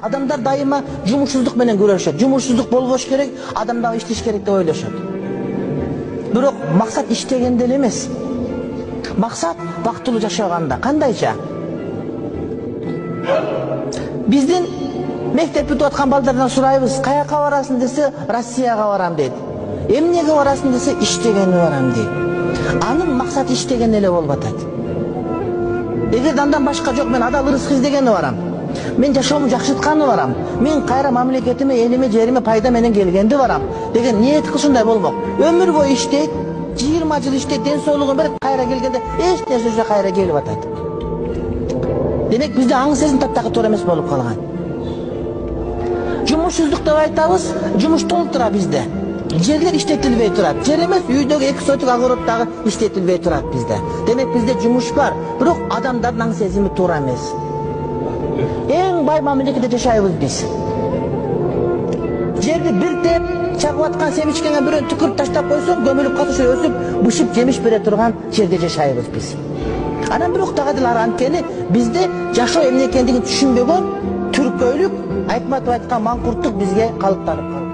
Adamlar daima jumuşsuzluk menен көрөшөт. Jumuşsuzluk болбош керек, адам дагы иштеш керек деп ойлошот. Бирок максат иштегенде эле эмес. Максат бактылуу жашаганда. Кандайча? Биздин мектеп бүтүп аткан балдардан сурайбыз, каяка барасың десе, Россияга барам дейт. Эмнеге барасың десе, иштегенге барам дейт. Анын максаты иштеген эле болуп атат. Эгер андан башка жок, мен адал ырызык издегени барам. Мен жашоомду жакшыртканы барам. Мен кайра мамлекетиме, элиме, жериме пайда менен келгенди барам деген ниет кылышындай болмок. Өмүр бою иштейт, 20 жыл иштейт, ден соолугун берип, кайра келгенде эч нерсе жок, кайра келип атат. Демек бизде аң сезим таптакы туура эмес болуп калган. Жумушсуздук деп айтабыз, жумуш толтура бизде. Жерлер иштетилбей турат. Жер эмес, үйдөгү экзотик огороддагы иштетилбей турат бизде. Демек бизде жумуш бар, бирок адамдардын аң сезими туура эмес. Эң бай мамлекетте жашайбыз биз. Жерди бир теп чагып аткан семичкеге бирөө түкүрүп таштап койсоң, көмүлүп калса өсүп, бышып жемиш бере турган жерде жашайбыз биз. Анан бирок дагы деле анткени бизде жашоо эмне экендигин түшүнбөгөн түркөйлүк, айтматов айткан маңкурттук бизге калыптанып калды.